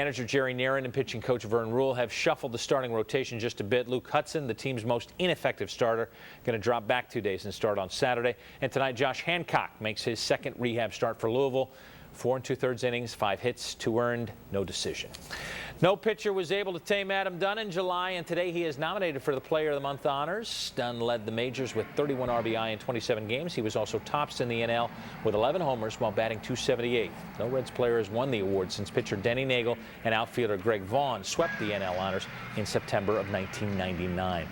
Manager Jerry Narin and pitching coach Vern Rule have shuffled the starting rotation just a bit. Luke Hudson, the team's most ineffective starter, going to drop back 2 days and start on Saturday. And tonight, Josh Hancock makes his second rehab start for Louisville. 4 2/3 innings, 5 hits, 2 earned, no decision. No pitcher was able to tame Adam Dunn in July, and today he is nominated for the Player of the Month honors. Dunn led the majors with 31 RBI in 27 games. He was also tops in the NL with 11 homers while batting .278. No Reds player has won the award since pitcher Denny Nagel and outfielder Greg Vaughn swept the NL honors in September of 1999.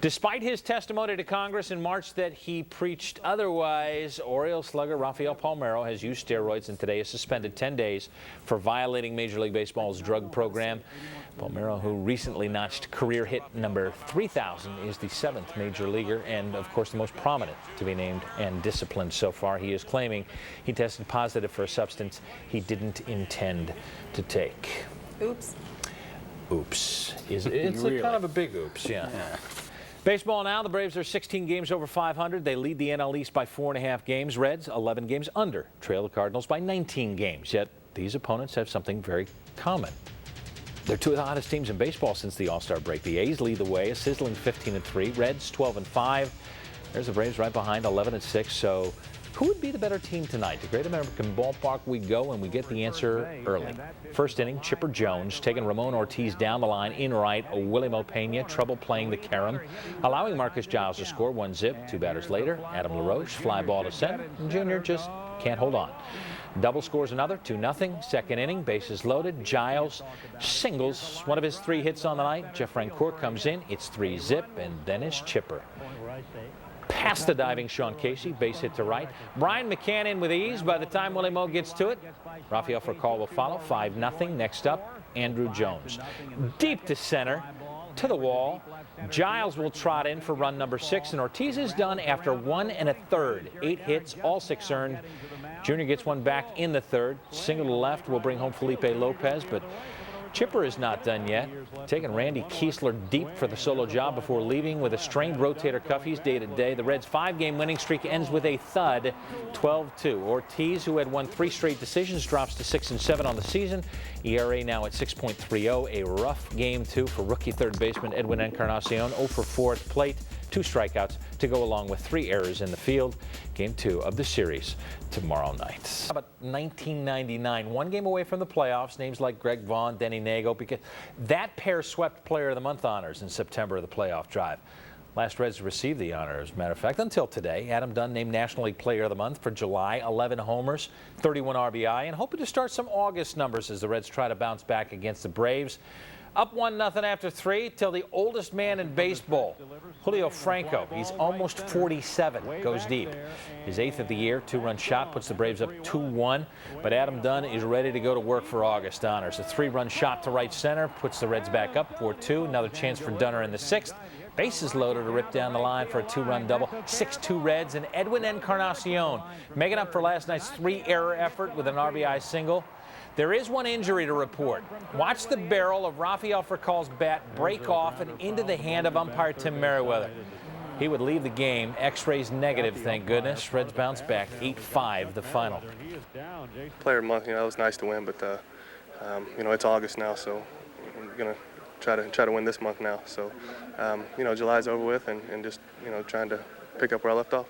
Despite his testimony to Congress in March that he preached otherwise, Orioles slugger Rafael Palmeiro has used steroids and today is suspended 10 days for violating Major League Baseball's drug program. Palmeiro, who recently notched career hit number 3,000, is the 7th major leaguer and, of course, the most prominent to be named and disciplined so far. He is claiming he tested positive for a substance he didn't intend to take. Oops. Oops. It's really kind of a big oops, yeah. Baseball now, the Braves are 16 games over 500. They lead the NL East by 4.5 games. Reds 11 games under, trail the Cardinals by 19 games. Yet these opponents have something very common. They're two of the hottest teams in baseball since the All-Star break. The A's lead the way, a sizzling 15-3. Reds 12-5. There's the Braves right behind, 11-6. So who would be the better team tonight? To Great American Ballpark we go, and we get the answer early. First inning, Chipper Jones taking Ramon Ortiz down the line in right. Willie Mo Pena trouble playing the carom, allowing Marcus Giles to score 1-zip. 2 batters later, Adam LaRoche fly ball to center, and Junior just can't hold on. Double scores another, 2-0. Second inning, bases loaded. Giles singles one of his 3 hits on the night. Jeff Rancourt comes in. It's 3-zip, and then it's Chipper. Past the diving Sean Casey, base hit to right. Brian McCann in with ease by the time Willie Mo gets to it. Rafael Furcal will follow, 5-0. Next up, Andrew Jones. Deep to center, to the wall. Giles will trot in for run number 6, and Ortiz is done after 1 1/3. 8 hits, all 6 earned. Junior gets one back in the 3rd. Single to left will bring home Felipe Lopez, but Chipper is not done yet. Taking Randy Kiesler deep for the solo job before leaving with a strained rotator cuff. He's day-to-day. The Reds' 5-game winning streak ends with a thud, 12-2. Ortiz, who had won 3 straight decisions, drops to 6-7 on the season. ERA now at 6.30. A rough game, too, for rookie third baseman Edwin Encarnacion. 0 for 4 at the plate. 2 strikeouts to go along with 3 errors in the field. Game 2 of the series tomorrow night. How about 1999? 1 game away from the playoffs. Names like Greg Vaughn, Denny Nagel, because that pair swept Player of the Month honors in September of the playoff drive. Last Reds to receive the honor, as a matter of fact, until today. Adam Dunn named National League Player of the Month for July. 11 homers, 31 RBI, and hoping to start some August numbers as the Reds try to bounce back against the Braves. Up 1-0 after 3 till the oldest man in baseball, Julio Franco. He's almost 47, goes deep. His 8th of the year, 2-run shot puts the Braves up 2-1. But Adam Dunn is ready to go to work for August honors. A 3-run shot to right center puts the Reds back up 4-2. Another chance for Dunner in the 6th. Bases loaded to rip down the line for a 2-run double. 6-2 Reds, and Edwin Encarnacion making up for last night's 3-error effort with an RBI single. There is one injury to report. Watch the barrel of Rafael Furcal's bat break off and into the hand of umpire Tim Merriweather. He would leave the game. X-rays negative, thank goodness. Reds bounce back 8-5 the final. Player of the Month, it was nice to win, but it's August now, so I'm gonna try to win this month now. So July's over with, and just trying to pick up where I left off.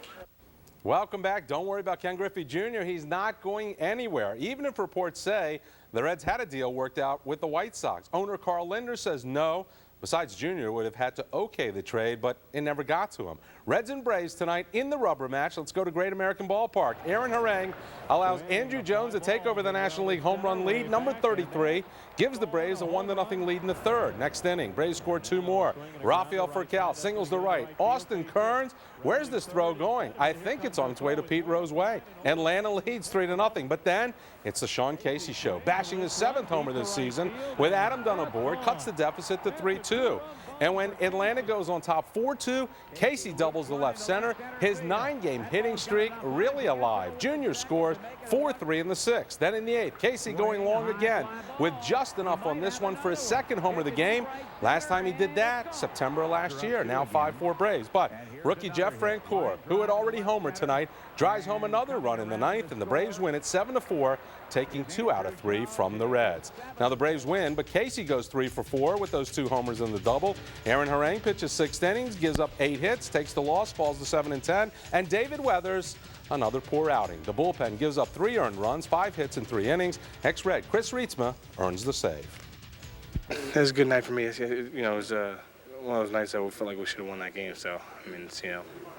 Welcome back. Don't worry about Ken Griffey Jr. He's not going anywhere, even if reports say the Reds had a deal worked out with the White Sox. Owner Carl Linder says no. Besides, Jr. would have had to okay the trade, but it never got to him. Reds and Braves tonight in the rubber match. Let's go to Great American Ballpark. Aaron Harang allows Andrew Jones to take over the National League home run lead, number 33. Gives the Braves a 1-0 lead in the 3rd. Next inning, Braves score 2 more. Rafael Furcal singles to right. Austin Kearns, where's this throw going? I think it's on its way to Pete Rose Way. Atlanta leads 3-0, but then it's the Sean Casey show, bashing his 7th homer this season with Adam Dunn aboard, cuts the deficit to 3-2. And when Atlanta goes on top 4-2, Casey doubles the left center. His 9-game hitting streak really alive. Junior scores 4-3 in the 6th. Then in the 8th, Casey going long again with just enough on this one for his 2nd homer of the game. Last time he did that, September last year. Now 5-4 Braves. But rookie Jeff Jeff Francoeur, who had already homered tonight, drives home another run in the ninth, and the Braves win it 7-4, taking 2 out of 3 from the Reds. Now the Braves win, but Casey goes 3 for 4 with those 2 homers in the double. Aaron Harang pitches 6 innings, gives up 8 hits, takes the loss, falls to 7-10, and David Weathers, another poor outing. The bullpen gives up 3 earned runs, 5 hits in 3 innings. Ex-Red Chris Rietsma earns the save. It was a good night for me. It was one of those nights that we felt like we should have won that game. So, I mean,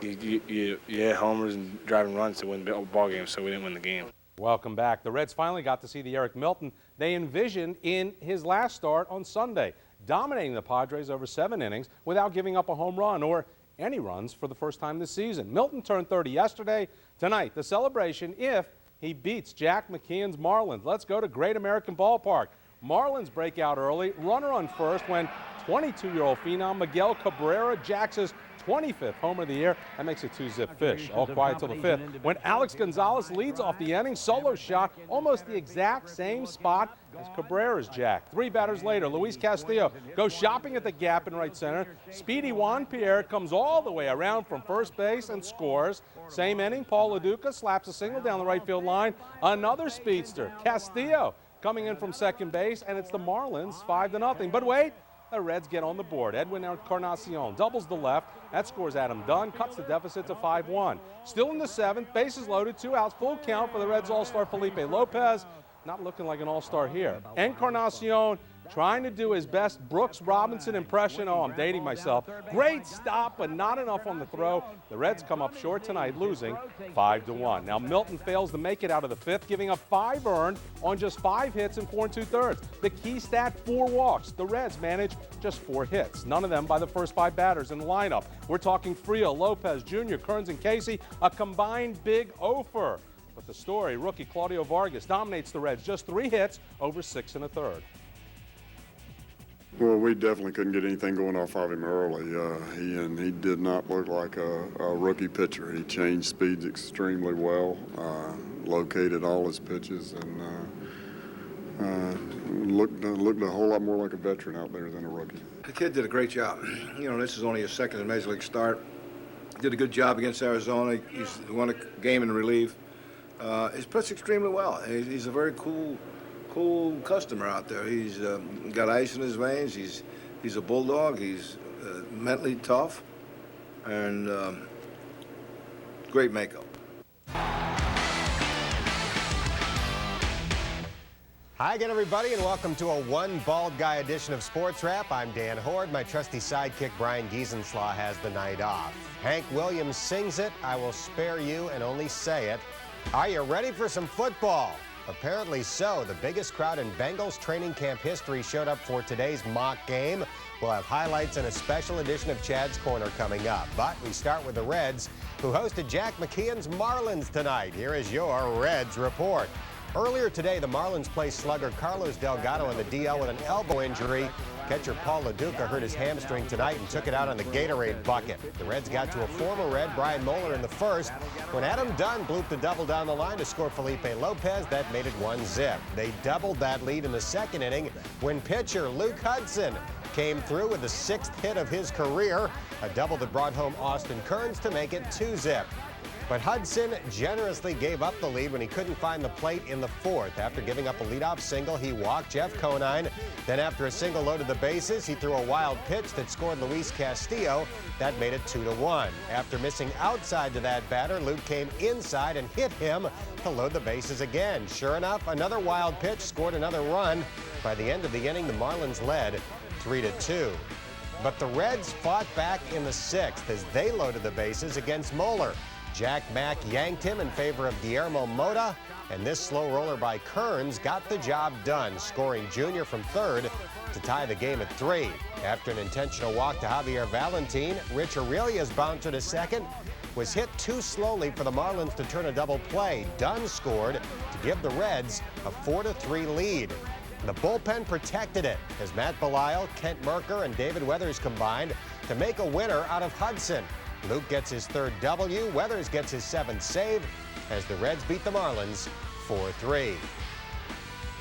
you had homers and driving runs to win ball games, so we didn't win the game. Welcome back. The Reds finally got to see the Eric Milton they envisioned in his last start on Sunday, dominating the Padres over 7 innings without giving up a home run or any runs for the first time this season. Milton turned 30 yesterday. Tonight, the celebration if he beats Jack McKeon's Marlins. Let's go to Great American Ballpark. Marlins break out early, runner on first when 22-year-old phenom Miguel Cabrera jacks his 25th homer of the year. That makes it 2-zip fish. All quiet till the 5th when Alex Gonzalez leads off the inning. Solo shot, almost the exact same spot as Cabrera's jack. 3 batters later, Luis Castillo goes shopping at the gap in right center. Speedy Juan Pierre comes all the way around from first base and scores. Same inning, Paul LaDuca slaps a single down the right field line. Another speedster, Castillo, coming in from second base, and it's the Marlins 5-0. But wait, the Reds get on the board. Edwin Encarnacion doubles the left. That scores Adam Dunn, cuts the deficit to 5-1. Still in the 7th, bases loaded, 2 outs, full count for the Reds all-star Felipe Lopez. Not looking like an all-star here. Encarnacion trying to do his best Brooks Robinson impression. Oh, I'm dating myself. Great stop, but not enough on the throw. The Reds come up short tonight, losing 5-1. Now Milton fails to make it out of the 5th, giving up 5 earned on just 5 hits and 4 2/3. The key stat, 4 walks. The Reds manage just 4 hits, none of them by the first 5 batters in the lineup. We're talking Frio, Lopez, Jr., Kearns, and Casey, a combined big offer. But the story, rookie Claudio Vargas dominates the Reds, just 3 hits over 6 1/3. Well, we definitely couldn't get anything going off of him early. He did not look like a rookie pitcher. He changed speeds extremely well, located all his pitches, and looked a whole lot more like a veteran out there than a rookie. The kid did a great job. This is only his 2nd Major League start. Did a good job against Arizona. He's won a game in relief. He's pitched extremely well. He's a very cool customer out there. He's got ice in his veins. He's a bulldog. He's mentally tough, and great makeup. Hi again, everybody, and welcome to a One Bald Guy edition of Sports Wrap. I'm Dan Horde. My trusty sidekick Brian Giesenslaw has the night off. Hank Williams sings it, I will spare you and only say it. Are you ready for some football? Apparently so. The biggest crowd in Bengals training camp history showed up for today's mock game. We'll have highlights and a special edition of Chad's Corner coming up. But we start with the Reds, who hosted Jack McKeon's Marlins tonight. Here is your Reds report. Earlier today, the Marlins placed slugger Carlos Delgado on the DL with an elbow injury. Catcher Paul LaDuca hurt his hamstring tonight and took it out on the Gatorade bucket. The Reds got to a former Red, Brian Moeller, in the 1st. When Adam Dunn blooped the double down the line to score Felipe Lopez, that made it 1-zip. They doubled that lead in the 2nd inning when pitcher Luke Hudson came through with the 6th hit of his career, a double that brought home Austin Kearns to make it 2-zip. But Hudson generously gave up the lead when he couldn't find the plate in the 4th. After giving up a leadoff single, he walked Jeff Conine. Then after a single loaded the bases, he threw a wild pitch that scored Luis Castillo. That made it 2-1. After missing outside to that batter, Luke came inside and hit him to load the bases again. Sure enough, another wild pitch scored another run. By the end of the inning, the Marlins led 3-2. But the Reds fought back in the 6th as they loaded the bases against Moeller. Jack Mack yanked him in favor of Guillermo Mota, and this slow roller by Kearns got the job done, scoring Jr. from 3rd to tie the game at 3. After an intentional walk to Javier Valentin, Rich Aurelia's bouncer to 2nd was hit too slowly for the Marlins to turn a double play. Dunn scored to give the Reds a 4-3 lead. The bullpen protected it as Matt Belisle, Kent Merker, and David Weathers combined to make a winner out of Hudson. Luke gets his 3rd W. Weathers gets his 7th save as the Reds beat the Marlins 4-3.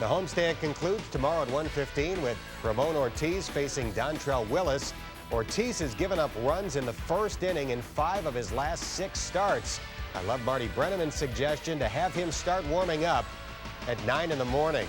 The homestand concludes tomorrow at 1:15 with Ramon Ortiz facing Dontrell Willis. Ortiz has given up runs in the first inning in 5 of his last 6 starts. I love Marty Brenneman's suggestion to have him start warming up at 9 in the morning.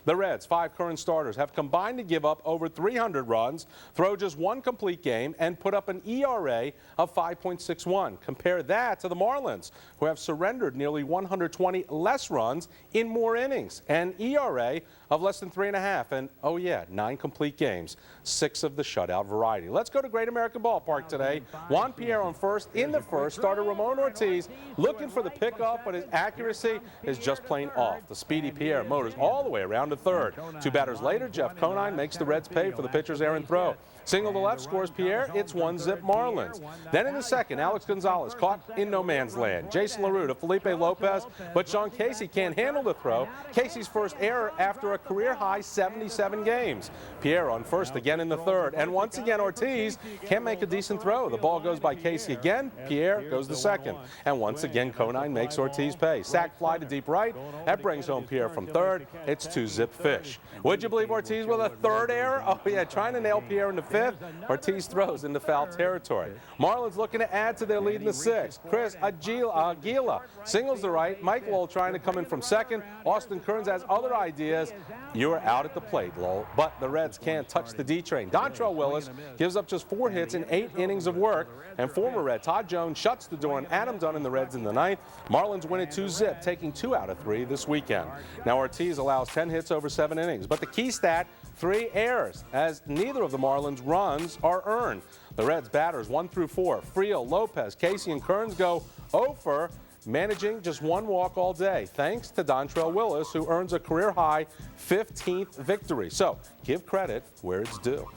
The Reds' 5 current starters have combined to give up over 300 runs, throw just 1 complete game, and put up an ERA of 5.61. Compare that to the Marlins, who have surrendered nearly 120 less runs in more innings, an ERA of less than 3.5, and oh yeah, 9 complete games, 6 of the shutout variety. Let's go to Great American Ballpark today. Juan Pierre on first. In the first, starter Ramon Ortiz looking for the pickoff, but his accuracy is just plain off. The speedy Pierre motors all the way around to third. 2 batters later, Jeff Conine makes the Reds pay for the pitcher's errant throw. Single to left scores Pierre. It's 1-zip Marlins. Then in the second, Alex Gonzalez caught in no man's land. Jason LaRue to Felipe Lopez, but Sean Casey can't handle the throw. Casey's first error after a career-high 77 games. Pierre on first again in the third, and once again Ortiz can't make a decent throw. The ball goes by Casey again. Pierre goes the second, and once again Conine makes Ortiz pay. Sac fly to deep right. That brings home Pierre from third. It's 2-zip Fish. Would you believe Ortiz with a third error? Oh yeah, trying to nail Pierre in the fifth. Ortiz throws into foul territory. Marlins looking to add to their lead in the sixth. Chris Aguila singles to right. Mike Lowell trying to come in from second. Austin Kearns has other ideas. You're out at the plate, Lowell. But the Reds can't touch the D train. Dontrell Willis gives up just 4 hits in 8 innings of work. And former Red Todd Jones shuts the door on Adam Dunn and the Reds in the ninth. Marlins win it 2-zip, taking 2 out of 3 this weekend. Now Ortiz allows 10 hits over 7 innings. But the key stat, 3 errors, as neither of the Marlins' runs are earned. The Reds batters 1 through 4, Friel, Lopez, Casey, and Kearns go 0 for, managing just 1 walk all day, thanks to Dontrell Willis, who earns a career-high 15th victory. So give credit where it's due.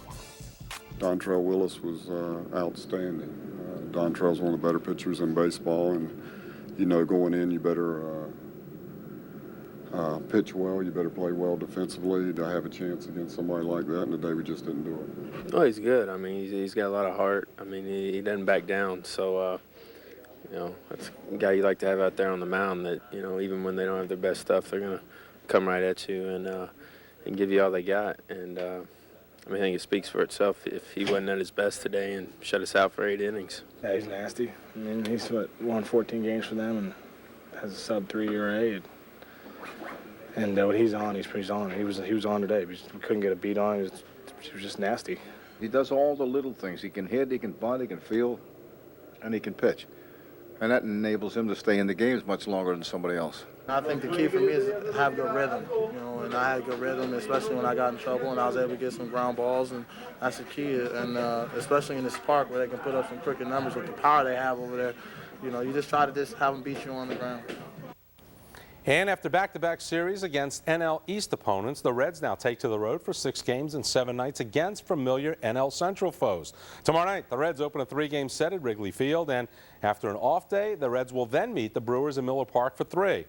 Dontrell Willis was outstanding. Dontrell's one of the better pitchers in baseball, and you know going in you better pitch well, you better play well defensively to have a chance against somebody like that, and today we just didn't do it. Oh, he's good. I mean, he's got a lot of heart. I mean, he doesn't back down. So, you know, that's a guy you like to have out there on the mound that, you know, even when they don't have their best stuff, they're going to come right at you and give you all they got. And I mean, I think it speaks for itself if he wasn't at his best today and shut us out for 8 innings. Yeah, he's nasty. I mean, he's won 14 games for them and has a sub-3 ERA. And when he's on, he's on. He was on today. We couldn't get a beat on. He was just nasty. He does all the little things. He can hit, he can bunt, he can field, and he can pitch. And that enables him to stay in the games much longer than somebody else. I think the key for me is to have good rhythm, you know, and I had good rhythm, especially when I got in trouble and I was able to get some ground balls, and that's the key. And especially in this park where they can put up some crooked numbers with the power they have over there, you know, you just try to just have them beat you on the ground. And after back-to-back series against NL East opponents, the Reds now take to the road for 6 games and 7 nights against familiar NL Central foes. Tomorrow night, the Reds open a 3-game set at Wrigley Field, and after an off day, the Reds will then meet the Brewers in Miller Park for 3.